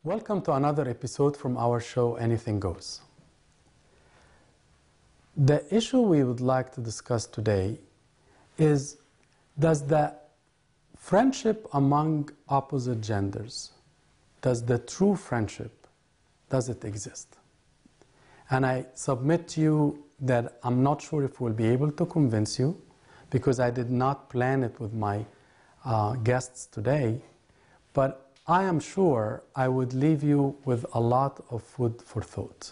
Welcome to another episode from our show, Anything Goes. The issue we would like to discuss today is, does the friendship among opposite genders, does the true friendship, does it exist? And I submit to you that I'm not sure if we'll be able to convince you, because I did not plan it with my guests today, but I am sure I would leave you with a lot of food for thought.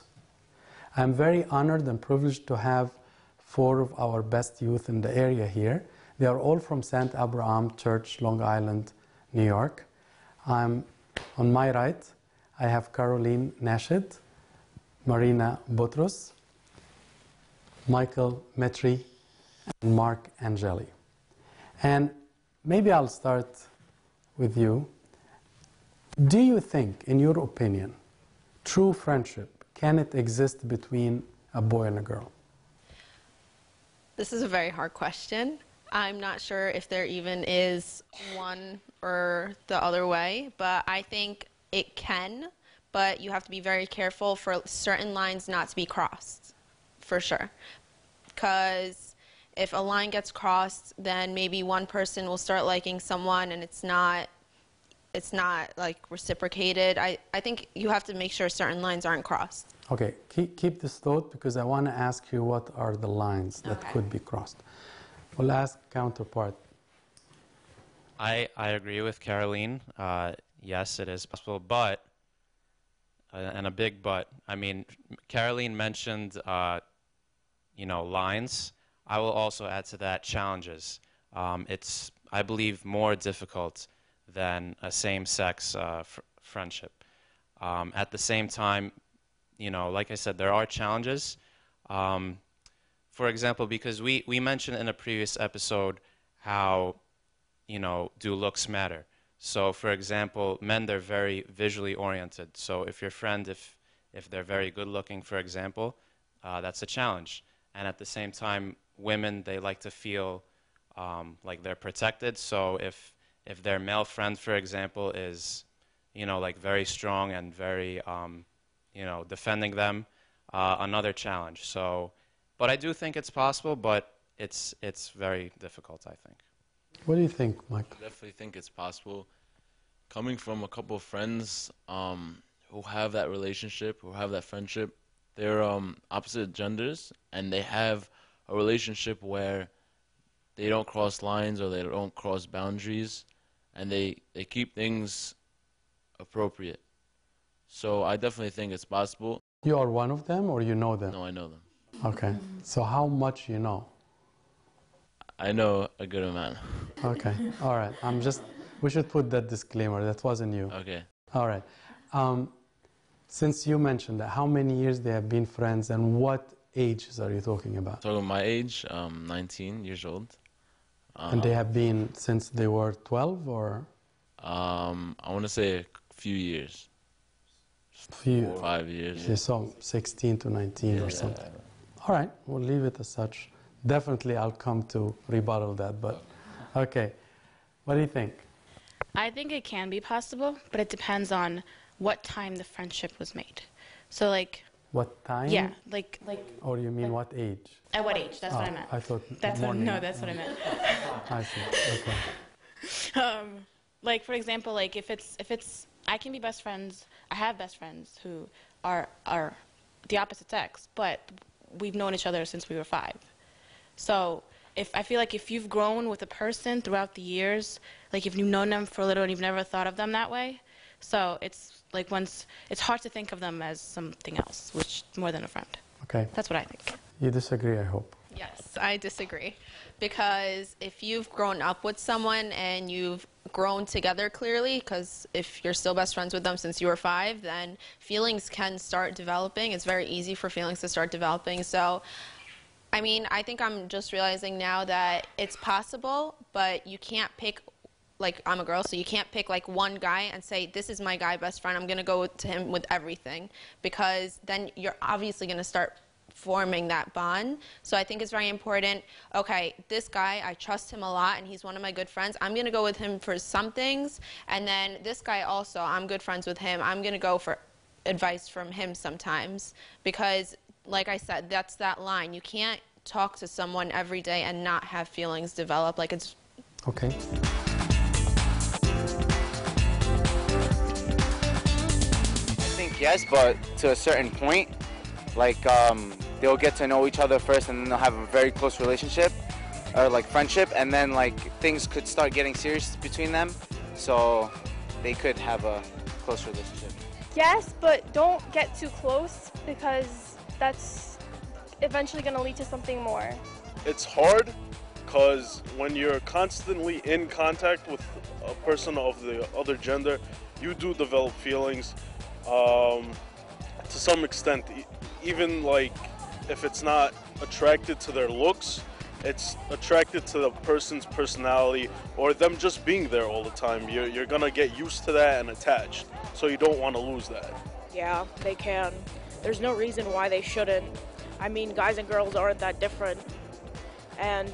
I'm very honored and privileged to have 4 of our best youth in the area here. They are all from St. Abraham Church, Long Island, New York. On my right, I have Caroline Nashid, Marina Botros, Michael Metri, and Mark Angeli. And maybe I'll start with you. Do you think, in your opinion, true friendship, can it exist between a boy and a girl? This is a very hard question. I'm not sure if there even is one or the other way, but I think it can, but you have to be very careful for certain lines not to be crossed, for sure. Because if a line gets crossed, then maybe one person will start liking someone and it's not like reciprocated. I think you have to make sure certain lines aren't crossed. Okay, keep this thought, because I want to ask you what are the lines that could be crossed. We'll ask counterpart. I agree with Caroline. Yes, it is possible, but, and a big but, I mean, Caroline mentioned, lines. I will also add to that challenges. It's, I believe, more difficult than a same-sex friendship. At the same time, like I said, there are challenges. For example, because we mentioned in a previous episode how, do looks matter. So, for example, men, they're very visually oriented. So if your friend, if they're very good-looking, for example, that's a challenge. And at the same time, women, they like to feel like they're protected. So if their male friend, for example, is, like very strong and very, defending them, another challenge. So, but I do think it's possible, but it's very difficult, I think. What do you think, Mike? I definitely think it's possible. Coming from a couple of friends who have that relationship, who have that friendship, they're opposite genders, and they have a relationship where they don't cross lines or they don't cross boundaries, and they keep things appropriate. So I definitely think it's possible. You are one of them, or you know them? No, I know them. Okay. So how much you know? I know a good amount. Okay. All right. We should put that disclaimer. That wasn't you. Okay. All right. Since you mentioned that, how many years they have been friends, and what ages are you talking about? So my age, 19 years old. And they have been since they were 12, or? I want to say a few years. 5 years. Yeah, so 16 to 19 or something. All right, we'll leave it as such. Definitely I'll come to rebuttal that, but okay. What do you think? I think it can be possible, but it depends on what time the friendship was made. So like... What time? Yeah, like... Or you mean what age? At what age? That's what I meant. I thought that's morning. No, that's what I meant. I see, okay. Like, for example, like if it's... I can be best friends. I have best friends who are the opposite sex, but we've known each other since we were 5. So I feel like if you've grown with a person throughout the years, like if you've known them for a little and you've never thought of them that way, so it's like it's hard to think of them as something else, which more than a friend. Okay. That's what I think. You disagree, I hope. Yes, I disagree. Because if you've grown up with someone and you've grown together clearly, because if you're still best friends with them since you were 5, then feelings can start developing. It's very easy for feelings to start developing. So, I mean, I think I'm just realizing now that it's possible, but you can't pick, like, I'm a girl, so you can't pick, like, one guy and say, this is my guy best friend, I'm going to go to him with everything. Because then you're obviously going to start forming that bond. So I think it's very important. Okay, this guy, I trust him a lot and he's one of my good friends. I'm going to go with him for some things. And then this guy also, I'm good friends with him. I'm going to go for advice from him sometimes. Because, like I said, that's that line. You can't talk to someone every day and not have feelings develop. Like it's... Okay. I think yes, but to a certain point. Like, they'll get to know each other first and then they'll have a very close relationship or like friendship, and then like things could start getting serious between them, so they could have a close relationship. Yes, but don't get too close because that's eventually going to lead to something more. It's hard because when you're constantly in contact with a person of the other gender, you do develop feelings to some extent. Even like if it's not attracted to their looks, it's attracted to the person's personality or them just being there all the time. You're gonna get used to that and attached, so you don't want to lose that. Yeah, they can. There's no reason why they shouldn't. I mean, guys and girls aren't that different, and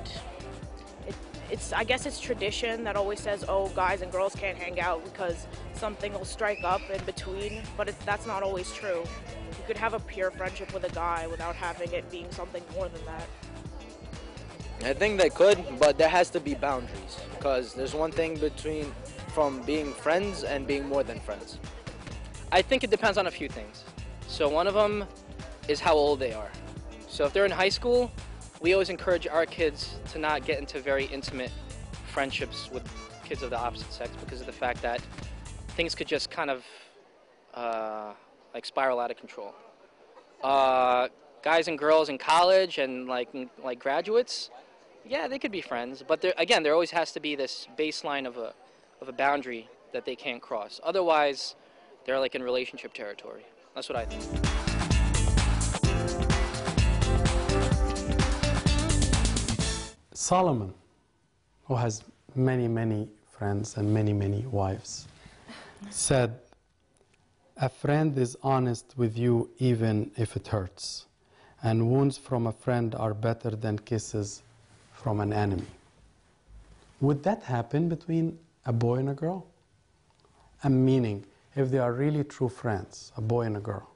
I guess it's tradition that always says, oh, guys and girls can't hang out because something will strike up in between, but that's not always true. You could have a pure friendship with a guy without having it being something more than that. I think they could, but there has to be boundaries, because there's one thing from being friends and being more than friends. I think it depends on a few things. So one of them is how old they are. So if they're in high school, we always encourage our kids to not get into very intimate friendships with kids of the opposite sex because of the fact that things could just kind of like spiral out of control. Guys and girls in college and like graduates, yeah, they could be friends, but there always has to be this baseline of a boundary that they can't cross. Otherwise, they're like in relationship territory. That's what I think. Solomon, who has many, many friends and many, many wives, said, "A friend is honest with you even if it hurts, and wounds from a friend are better than kisses from an enemy." Would that happen between a boy and a girl? Meaning, if they are really true friends, a boy and a girl,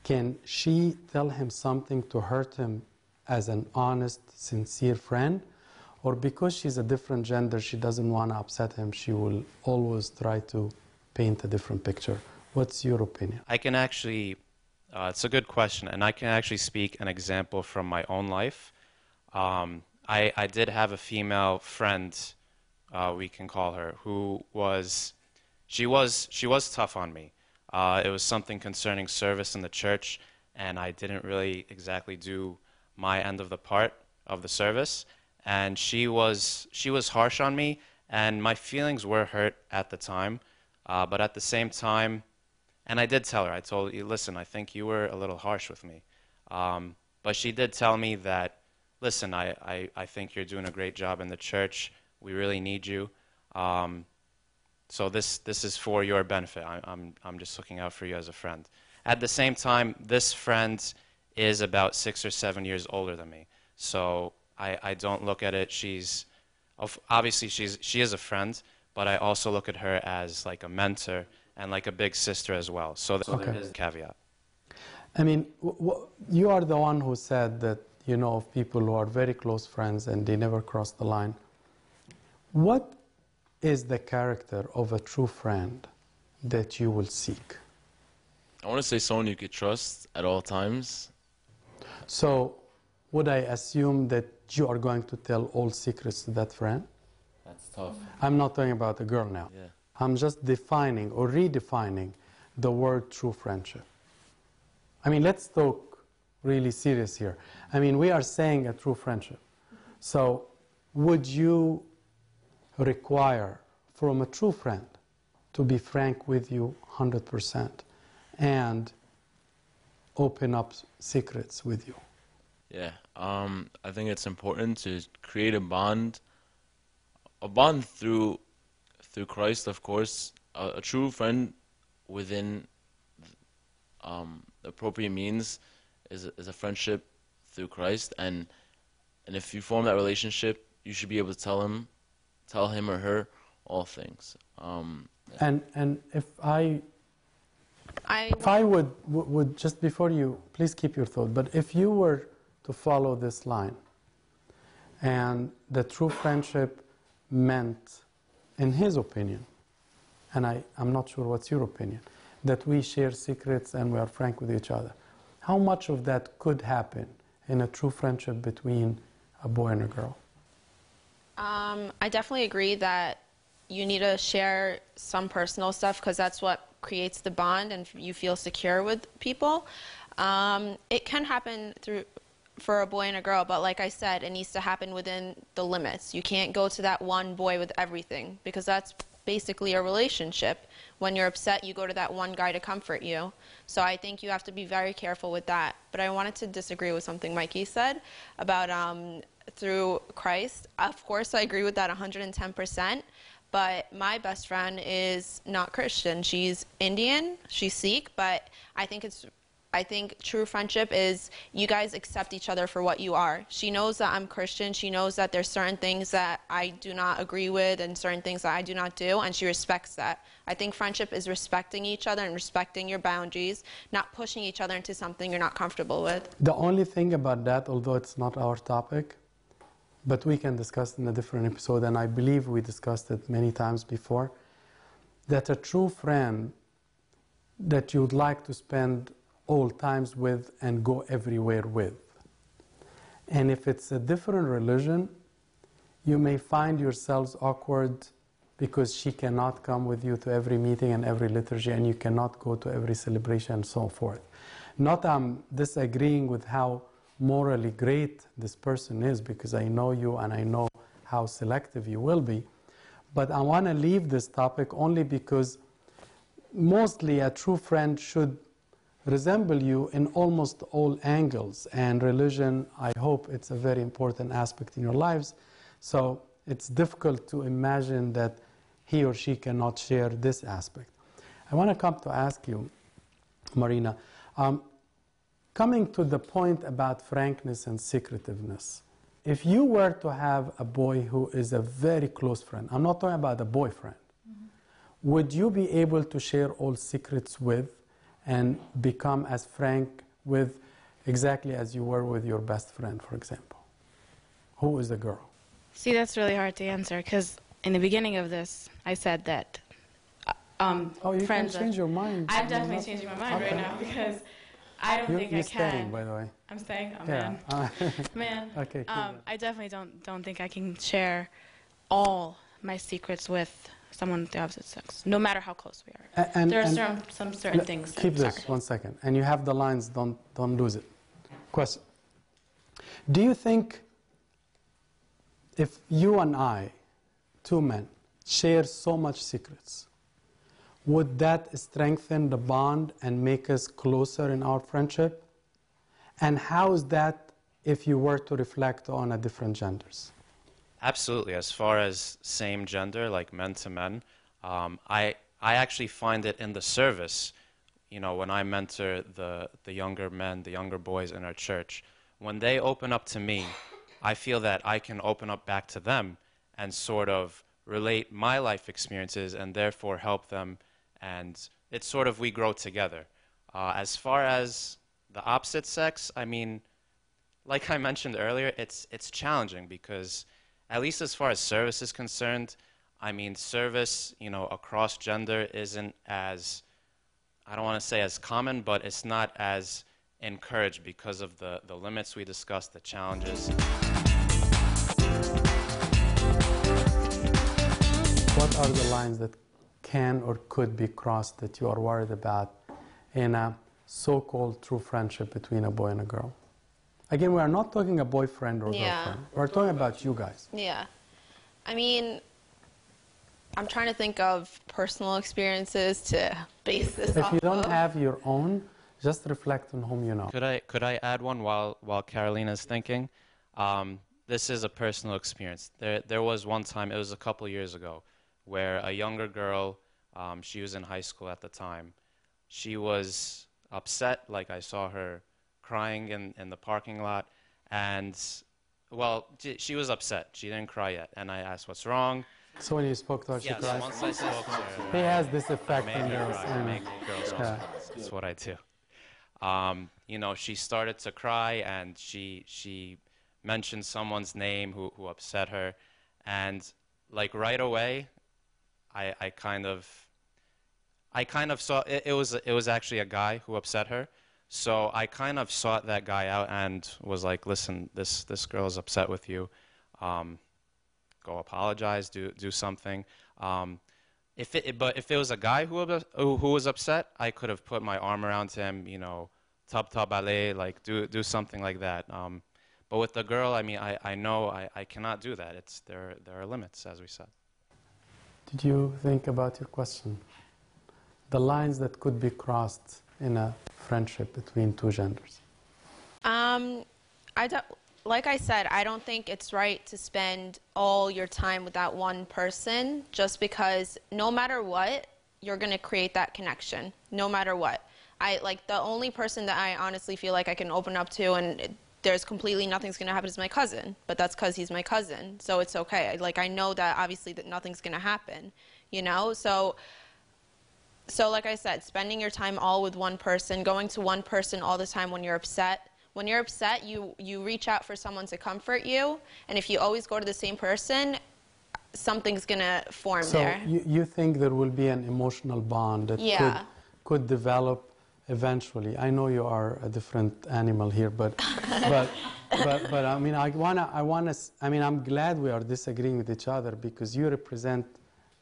can she tell him something to hurt him as an honest, sincere friend? Or because she's a different gender, she doesn't want to upset him, she will always try to paint a different picture? What's your opinion? I can actually, it's a good question, and I can actually speak an example from my own life. I did have a female friend, we can call her, who was, she was tough on me. It was something concerning service in the church, and I didn't really exactly do my end of the part of the service, and she was harsh on me, and my feelings were hurt at the time, but at the same time, and I did tell her, I told her, listen, I think you were a little harsh with me, but she did tell me that, listen, I think you're doing a great job in the church, we really need you, so this is for your benefit, I'm just looking out for you as a friend. At the same time, this friend is about 6 or 7 years older than me. So I don't look at it, obviously she is a friend, but I also look at her as like a mentor and like a big sister as well. So there is a caveat. I mean, you are the one who said that you know of people who are very close friends and they never cross the line. What is the character of a true friend that you will seek? I want to say someone you could trust at all times. So, would I assume that you are going to tell all secrets to that friend? That's tough. I'm not talking about a girl now. Yeah. I'm just defining or redefining the word true friendship. I mean, let's talk really serious here. I mean, we are saying a true friendship. So, would you require from a true friend to be frank with you 100% and open up secrets with you? Yeah, I think it's important to create a bond through Christ, of course. A true friend within the appropriate means is a friendship through Christ, and if you form that relationship, you should be able to tell him or her all things. And if I would just before you, please keep your thought. But if you were to follow this line, and the true friendship meant, in his opinion, and I'm not sure what's your opinion, that we share secrets and we are frank with each other, how much of that could happen in a true friendship between a boy and a girl? I definitely agree that you need to share some personal stuff because that's what creates the bond and you feel secure with people. It can happen for a boy and a girl, but like I said, it needs to happen within the limits. You can't go to that one boy with everything because that's basically a relationship. When you're upset, you go to that one guy to comfort you. So I think you have to be very careful with that. But I wanted to disagree with something Mikey said about through Christ. Of course, I agree with that 110%. But my best friend is not Christian. She's Indian, she's Sikh, but I think true friendship is you guys accept each other for what you are. She knows that I'm Christian. She knows that there's certain things that I do not agree with and certain things that I do not do, and she respects that. I think friendship is respecting each other and respecting your boundaries, not pushing each other into something you're not comfortable with. The only thing about that, although it's not our topic, but we can discuss it in a different episode, and I believe we discussed it many times before, that a true friend that you'd like to spend all times with and go everywhere with. And if it's a different religion, you may find yourselves awkward because she cannot come with you to every meeting and every liturgy, and you cannot go to every celebration and so forth. Not I'm disagreeing with how morally great this person is, because I know you and I know how selective you will be, but I want to leave this topic only because mostly a true friend should resemble you in almost all angles, and religion, I hope it's a very important aspect in your lives, so it's difficult to imagine that he or she cannot share this aspect. I want to come to ask you, Marina, coming to the point about frankness and secretiveness, if you were to have a boy who is a very close friend, I'm not talking about a boyfriend, would you be able to share all secrets with and become as frank with exactly as you were with your best friend, for example? Who is the girl? See, that's really hard to answer because in the beginning of this, I said that oh, you friends can change your mind. I'm definitely changing my mind right now because I don't think I can. You're staying, by the way. I'm staying? Oh, yeah. man. Man. Okay, I definitely don't think I can share all my secrets with someone with the opposite sex, no matter how close we are. There are some certain things. Keep this 1 second. And you have the lines, don't lose it. Question. Do you think if you and I, two men, share so much secrets, would that strengthen the bond and make us closer in our friendship? And how is that if you were to reflect on a different genders? Absolutely. As far as same gender, like men to men, I actually find it in the service, you know, when I mentor the younger men, the younger boys in our church, when they open up to me, I feel that I can open up back to them and sort of relate my life experiences and therefore help them, and it's sort of we grow together. As far as the opposite sex, I mean, like I mentioned earlier, it's challenging because at least as far as service is concerned, I mean, service, you know, across gender isn't as, I don't want to say as common, but it's not as encouraged because of the limits we discussed, the challenges. What are the lines that can or could be crossed that you are worried about in a so-called true friendship between a boy and a girl? Again, we are not talking a boyfriend or girlfriend. We're talking about you guys. Yeah. I mean, I'm trying to think of personal experiences to base this off If you don't of. have your own, just reflect on whom you know. Could I add one while Carolina's thinking? This is a personal experience. There was one time, it was a couple years ago, where a younger girl, she was in high school at the time, she was upset, like I saw her crying in the parking lot, and well, she was upset. She didn't cry yet, and I asked, "What's wrong?" So when you spoke to her, she Yes, cried? once I spoke to her, He has this I effect made on her girls. cry. I make girls cry. That's what I do. You know, she started to cry, and she mentioned someone's name who upset her, and like right away, I kind of saw it was actually a guy who upset her. So I kind of sought that guy out and was like, listen, this girl is upset with you. Go apologize, do something. But if it was a guy who was upset, I could have put my arm around him, you know, tab ballet, like do something like that. But with the girl, I mean, I know I cannot do that. There are limits, as we said. Did you think about your question? The lines that could be crossed in a friendship between two genders. Like I said, I don't think it's right to spend all your time with that one person, just because no matter what, you're going to create that connection, no matter what. The only person that I honestly feel like I can open up to and there's completely nothing's going to happen is my cousin, but that's because he's my cousin, so it's okay. I know that obviously that nothing's going to happen, you know? So like I said, spending your time all with one person, going to one person all the time when you're upset. When you're upset, you reach out for someone to comfort you, and if you always go to the same person, something's going to form there. So you think there will be an emotional bond that could develop eventually. I know you are a different animal here, but I mean, I'm glad we are disagreeing with each other because you represent,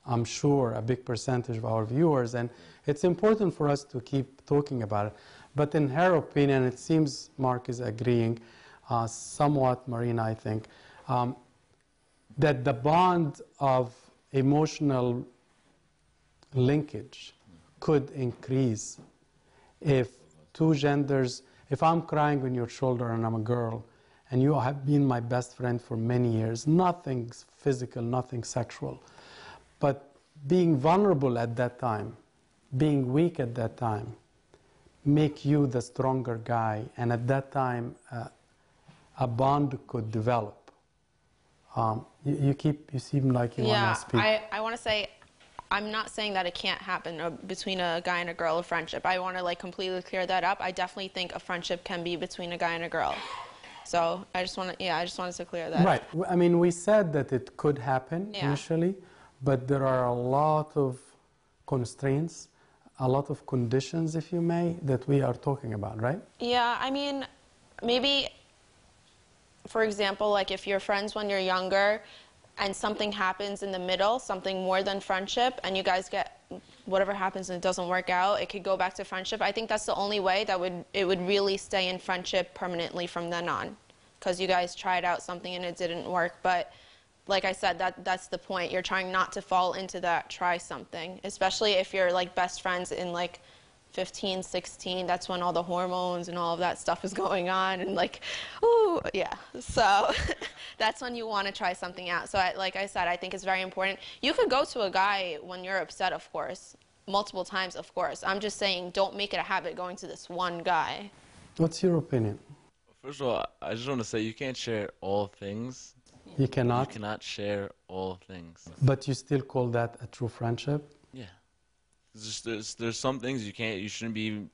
I'm sure, a big percentage of our viewers, and it's important for us to keep talking about it. But in her opinion, it seems Mark is agreeing somewhat, Marina, I think, that the bond of emotional linkage could increase if two genders, if I'm crying on your shoulder and I'm a girl, and you have been my best friend for many years, nothing physical, nothing sexual, but being vulnerable at that time, being weak at that time, make you the stronger guy, and at that time a bond could develop. You seem like you want to speak. I want to say, I'm not saying that it can't happen between a guy and a girl, a friendship. I want to completely clear that up. I definitely think a friendship can be between a guy and a girl. So I just wanted to clear that. Right. I mean, we said that it could happen initially, but there are a lot of constraints, a lot of conditions, if you may, that we are talking about, right? Yeah, I mean, maybe, for example, if you're friends when you're younger and something happens in the middle, something more than friendship, and you guys get, whatever happens and it doesn't work out, it could go back to friendship. I think that's the only way that it would really stay in friendship permanently from then on, because you guys tried out something and it didn't work. But like I said, that's the point. You're trying not to fall into that try something, especially if you're best friends in 15, 16. That's when all the hormones and all of that stuff is going on, and ooh, yeah. So that's when you want to try something out. So like I said, I think it's very important. You could go to a guy when you're upset, of course, multiple times, of course. I'm just saying, don't make it a habit going to this one guy. What's your opinion? First of all, I just want to say you can't share all things. You cannot? You cannot share all things. But you still call that a true friendship? Yeah. There's some things you shouldn't be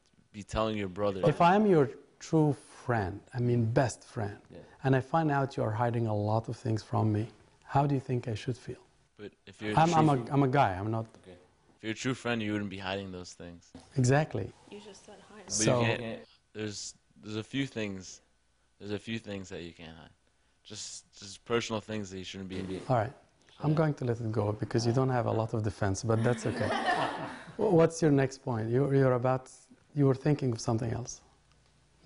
telling your brother. If I'm your true friend, I mean best friend, and I find out you are hiding a lot of things from me, how do you think I should feel? But if you're I'm a guy, I'm not... Okay. If you're a true friend, you wouldn't be hiding those things. Exactly. You just said hide. But So, you can't, there's a few things that you can't hide. Just personal things that you shouldn't be. all right. I'm going to let it go because you don't have a lot of defense, but that's okay. What's your next point? You were thinking of something else.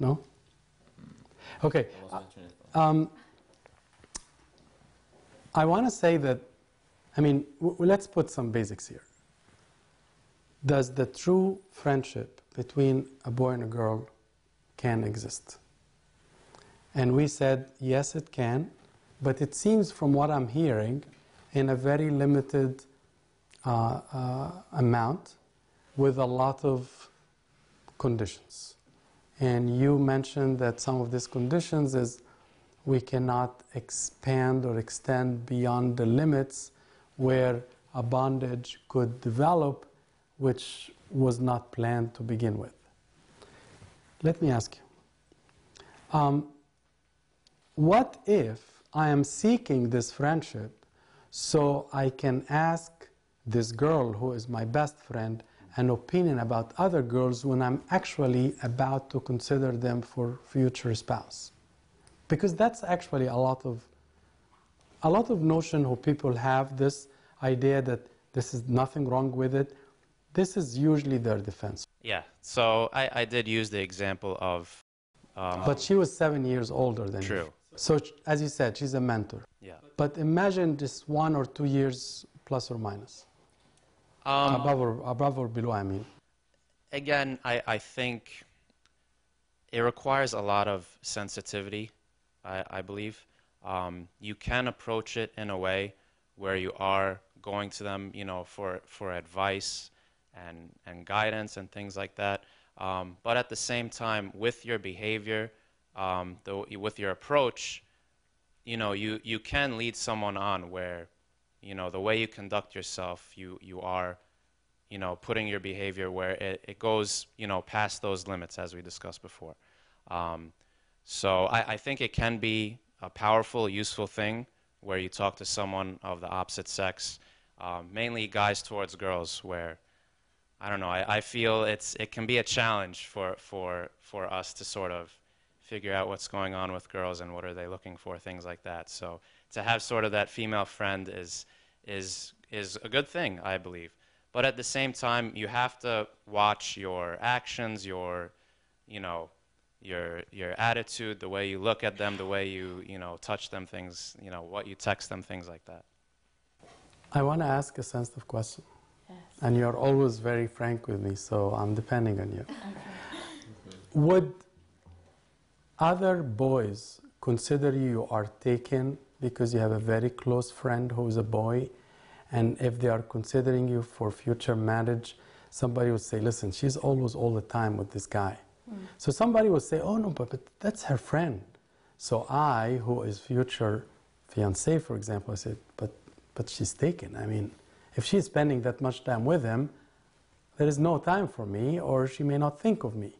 No? Okay. I want to say that, I mean, let's put some basics here. Does the true friendship between a boy and a girl can exist? And we said, yes, it can, but it seems from what I'm hearing, in a very limited amount, with a lot of conditions. And you mentioned that some of these conditions is we cannot expand or extend beyond the limits where a bondage could develop, which was not planned to begin with. Let me ask you, what if I am seeking this friendship so I can ask this girl who is my best friend an opinion about other girls when I'm actually about to consider them for future spouse? Because that's actually a lot of notion who people have this idea that this is nothing wrong with it. This is usually their defense. Yeah, so I did use the example of... But she was 7 years older than True. you. So, as you said, she's a mentor. Yeah. But imagine just 1 or 2 years plus or minus. Above or below, I mean. Again, I think it requires a lot of sensitivity, I believe. You can approach it in a way where you are going to them, you know, for advice and guidance and things like that. But at the same time, with your behavior, with your approach, you know, you can lead someone on where, you know, the way you conduct yourself, you are, you know, putting your behavior where it goes, you know, past those limits, as we discussed before. So I think it can be a powerful, useful thing where you talk to someone of the opposite sex, mainly guys towards girls, where, I don't know, I feel it can be a challenge for us to sort of figure out what's going on with girls and what are they looking for, things like that. So to have sort of that female friend is a good thing, I believe. But at the same time, you have to watch your actions, your attitude, the way you look at them, the way you know, touch them, things, you know, what you text them, things like that. I want to ask a sensitive question. Yes. And you're always very frank with me, so I'm depending on you. Would other boys consider you are taken because you have a very close friend who is a boy? And if they are considering you for future marriage, somebody would say, listen, she's always all the time with this guy. So somebody would say, oh no, but that's her friend. So I, who is future fiancé, for example, I said, but she's taken. I mean, if she's spending that much time with him, there is no time for me, or she may not think of me.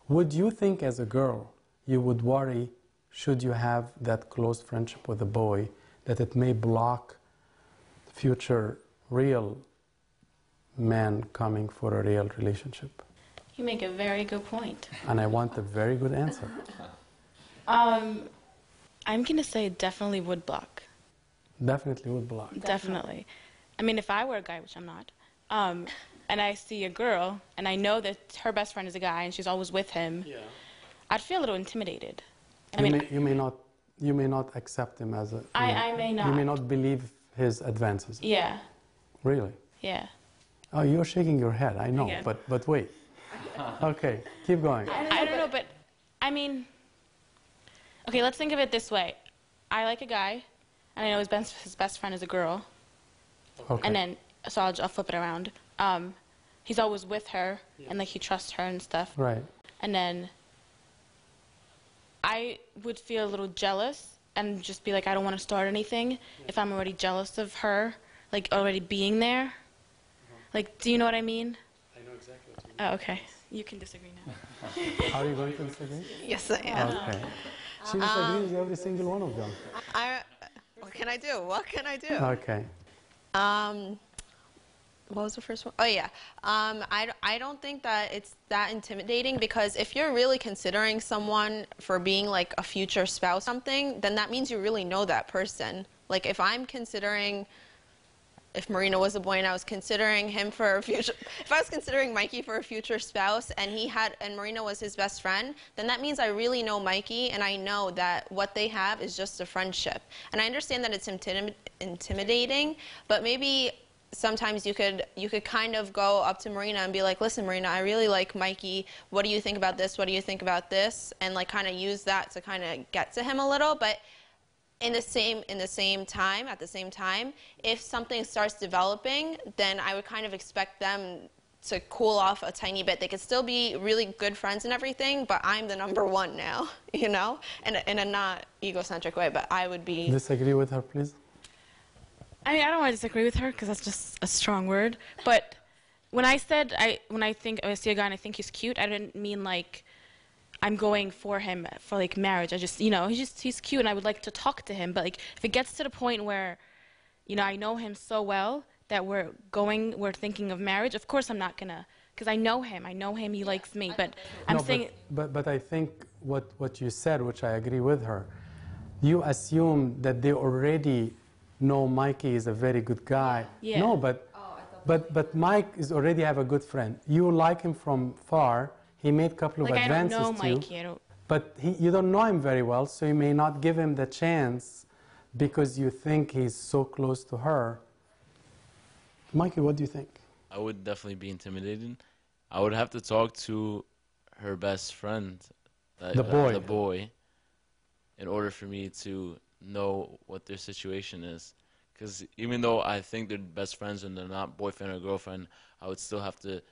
Would you think as a girl, you would worry, should you have that close friendship with a boy, that it may block future real man coming for a real relationship? You make a very good point. And I want a very good answer. I'm going to say definitely would block. Definitely would block. Definitely. I mean, if I were a guy, which I'm not, and I see a girl, and I know that her best friend is a guy, and she's always with him, I'd feel a little intimidated. You may not accept him as a... I may not. You may not believe his advances. Yeah. Really? Yeah. Oh, you're shaking your head, I know, Yeah. but wait. Okay, keep going. I don't know, but I mean, okay, let's think of it this way. I like a guy, and I know his best friend is a girl. Okay. And then, so I'll flip it around. He's always with her, and like he trusts her and stuff. Right. And then I would feel a little jealous and just be like, I don't want to start anything if I'm already jealous of her, like already being there. Like, do you know what I mean? I know exactly what you Oh, okay. You can disagree now. Are you going to disagree? Yes, I am. Okay. She disagrees with every single one of them. What can I do? What can I do? Okay. What was the first one? Oh, yeah. I don't think that it's that intimidating, because if you're really considering someone for being like a future spouse or something, then that means you really know that person. Like if Marina was a boy and I was considering him for a future, if I was considering Mikey for a future spouse and Marina was his best friend, then that means I really know Mikey, and I know that what they have is just a friendship. And I understand that it's intimidating, but maybe sometimes you could kind of go up to Marina and be like, listen, Marina, I really like Mikey. What do you think about this? What do you think about this? And like kind of use that to kind of get to him a little. But at the same time, if something starts developing, then I would kind of expect them to cool off a tiny bit. They could still be really good friends and everything, but I'm the number one now, you know, in a not egocentric way, but I would be. Disagree with her, please? I mean, I don't want to disagree with her because that's just a strong word. But when I said when I see a guy and I think he's cute, I didn't mean like I'm going for him for like marriage. I just, you know, he's cute and I would like to talk to him. But like if it gets to the point where, you know, I know him so well that we're thinking of marriage, of course I'm not gonna, because I know him, he likes me. But I'm saying. But I think what you said, which I agree with her, you assume that they already know Mikey is a very good guy. Yeah. No, but Mike is already have a good friend. You like him from far. He made a couple of advances I don't know to you. Mikey. But you don't know him very well, so you may not give him the chance because you think he's so close to her. Mikey, what do you think? I would definitely be intimidated. I would have to talk to her best friend, The boy. the boy, in order for me to know what their situation is. Because even though I think they're best friends and they're not boyfriend or girlfriend, I would still have to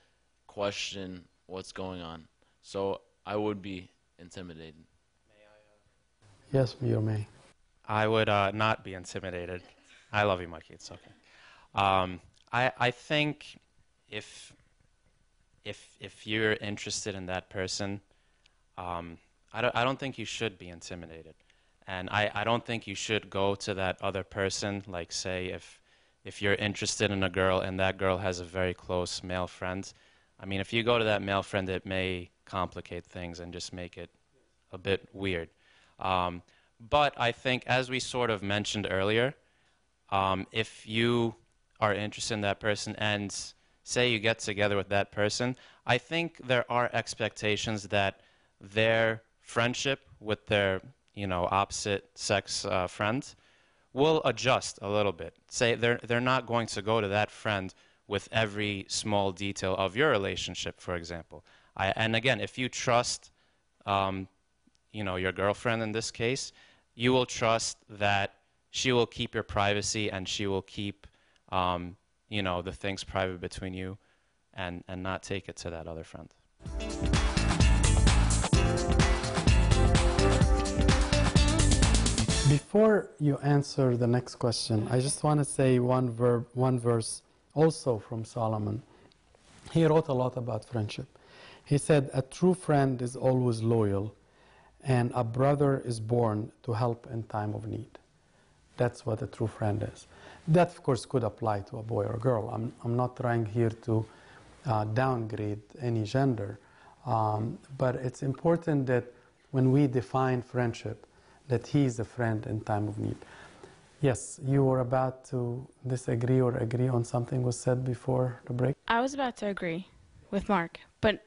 question what's going on. So I would be intimidated. Yes, you may. I would not be intimidated. I love you, Mikey. It's okay. I think if you're interested in that person, I don't think you should be intimidated. And I don't think you should go to that other person, like say if you're interested in a girl and that girl has a very close male friend. I mean, if you go to that male friend, it may complicate things and just make it a bit weird. But I think, as we sort of mentioned earlier, if you are interested in that person and say you get together with that person, I think there are expectations that their friendship with their opposite sex friends will adjust a little bit. Say they're not going to go to that friend with every small detail of your relationship, for example. And again, if you trust, your girlfriend in this case, you will trust that she will keep your privacy and she will keep, the things private between you, and not take it to that other friend. Before you answer the next question, I just want to say one verse also from Solomon. He wrote a lot about friendship. He said, "A true friend is always loyal, and a brother is born to help in time of need." That's what a true friend is. That, of course, could apply to a boy or a girl. I'm not trying here to downgrade any gender, but it's important that when we define friendship, that he is a friend in time of need. Yes, you were about to disagree or agree on something was said before the break? I was about to agree with Mark, but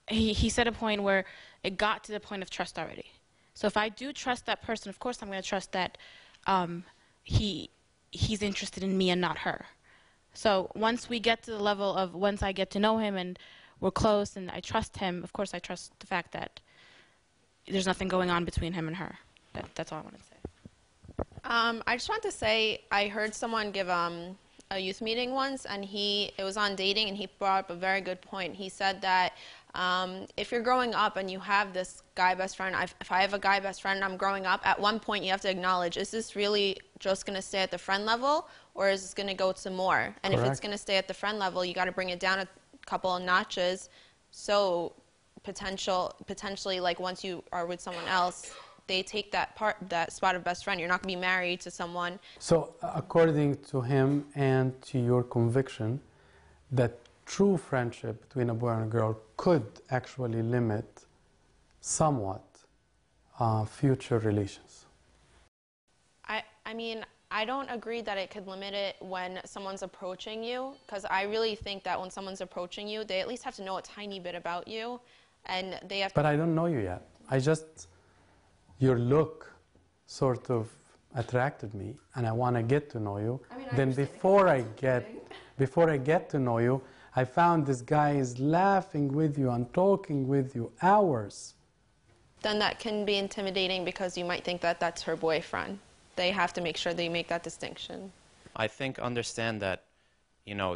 he said a point where it got to the point of trust already. So if I do trust that person, of course I'm going to trust that he's interested in me and not her. So once we get to the level of, once I get to know him and we're close and I trust him, of course I trust the fact that there's nothing going on between him and her. That's all I want to say. I just want to say, I heard someone give a youth meeting once, and it was on dating, and he brought up a very good point. He said that if you're growing up and you have this guy best friend, if I have a guy best friend and I'm growing up, at one point you have to acknowledge, is this really just going to stay at the friend level, or is this going to go to more? And Correct. if it's going to stay at the friend level, you got to bring it down a couple of notches, so potentially, like once you are with someone else, they take that spot of best friend. You're not going to be married to someone. So according to him and to your conviction, that true friendship between a boy and a girl could actually limit somewhat future relations. I mean, I don't agree that it could limit it when someone's approaching you, because I really think that when someone's approaching you, they at least have to know a tiny bit about you, and they have to. But I don't know you yet. Your look sort of attracted me, and I want to get to know you. I mean, then before I get to know you, I found this guy is laughing with you and talking with you hours. Then that can be intimidating because you might think that that's her boyfriend. They have to make sure they make that distinction. I think understand that,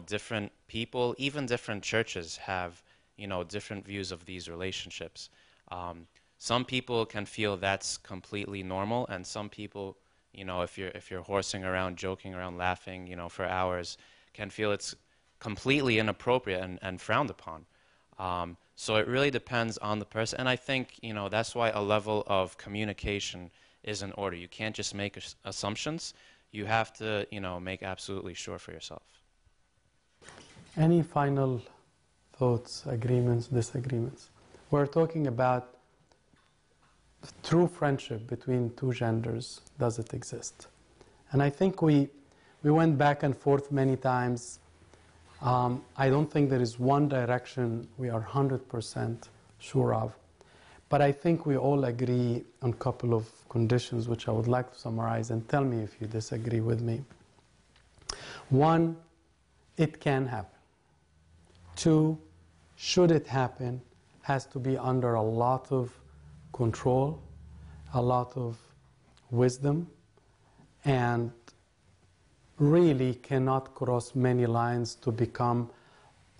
different people, even different churches have, different views of these relationships. Some people can feel that's completely normal, and some people, if you're horsing around, joking around, laughing, for hours, can feel it's completely inappropriate and frowned upon. So it really depends on the person, and I think, that's why a level of communication is in order. You can't just make assumptions. You have to, make absolutely sure for yourself. Any final thoughts, agreements, disagreements? We're talking about true friendship between two genders. Does it exist? And I think we went back and forth many times. I don't think there is one direction we are 100% sure of. But I think we all agree on a couple of conditions which I would like to summarize, and tell me if you disagree with me. One, it can happen. Two, should it happen, has to be under a lot of control, a lot of wisdom, and really cannot cross many lines to become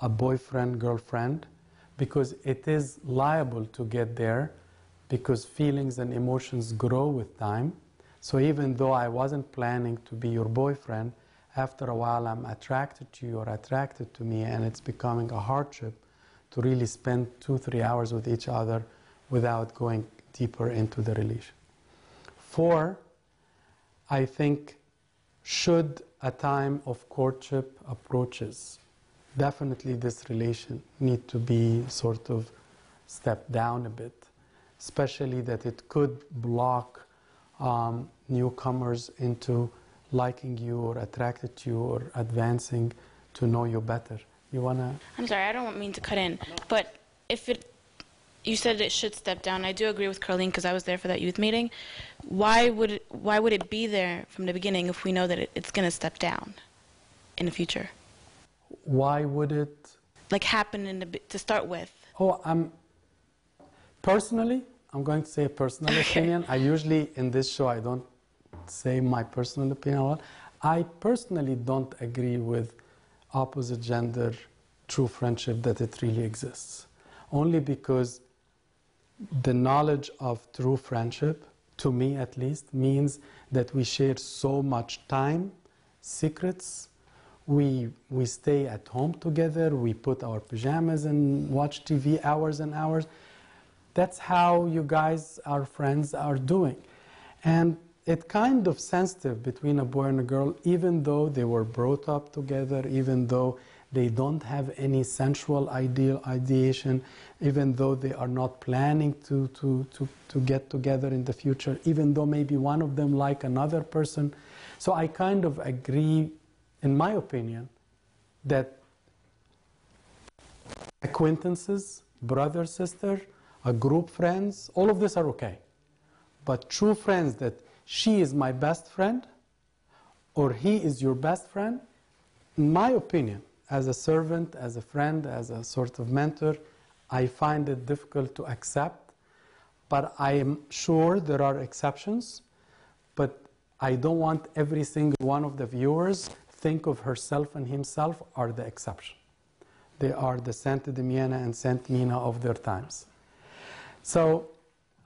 a boyfriend, girlfriend, because it is liable to get there, because feelings and emotions grow with time. So even though I wasn't planning to be your boyfriend, after a while I'm attracted to you or attracted to me, and it's becoming a hardship to really spend 2-3 hours with each other without going deeper into the relation. 4, I think, should a time of courtship approaches, definitely this relation need to be sort of stepped down a bit, especially that it could block newcomers into liking you or attracted to you or advancing to know you better. You wanna? I'm sorry, I don't mean to cut in, but you said it should step down. I do agree with Carlene because I was there for that youth meeting. Why would it be there from the beginning if we know that it's going to step down in the future? Why would it? Like happen to start with. Oh, personally, I'm going to say a personal opinion. I usually, in this show, I don't say my personal opinion a lot. I personally don't agree with opposite gender true friendship, that it really exists. Only because the knowledge of true friendship, to me at least, means that we share so much time, secrets. We stay at home together. We put our pajamas and watch TV hours and hours. That's how you guys, our friends, are doing. And it's kind of sensitive between a boy and a girl, even though they were brought up together, even though they don't have any sensual ideation, even though they are not planning to get together in the future, even though maybe one of them like another person. So I kind of agree, in my opinion, that acquaintances, brother, sister, a group friends, all of this are okay. But true friends, that she is my best friend or he is your best friend, in my opinion, as a servant, as a friend, as a sort of mentor, I find it difficult to accept. But I am sure there are exceptions. But I don't want every single one of the viewers think of herself and himself are the exception. They are the Santa Damiana and Saint Mina of their times. So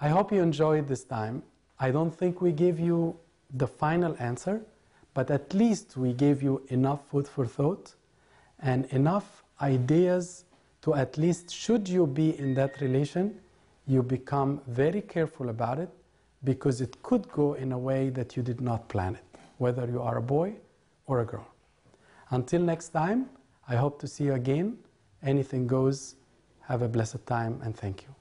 I hope you enjoyed this time. I don't think we gave you the final answer, but at least we gave you enough food for thought and enough ideas to, at least should you be in that relation, you become very careful about it, because it could go in a way that you did not plan it, whether you are a boy or a girl. Until next time, I hope to see you again. Anything goes. Have a blessed time, and thank you.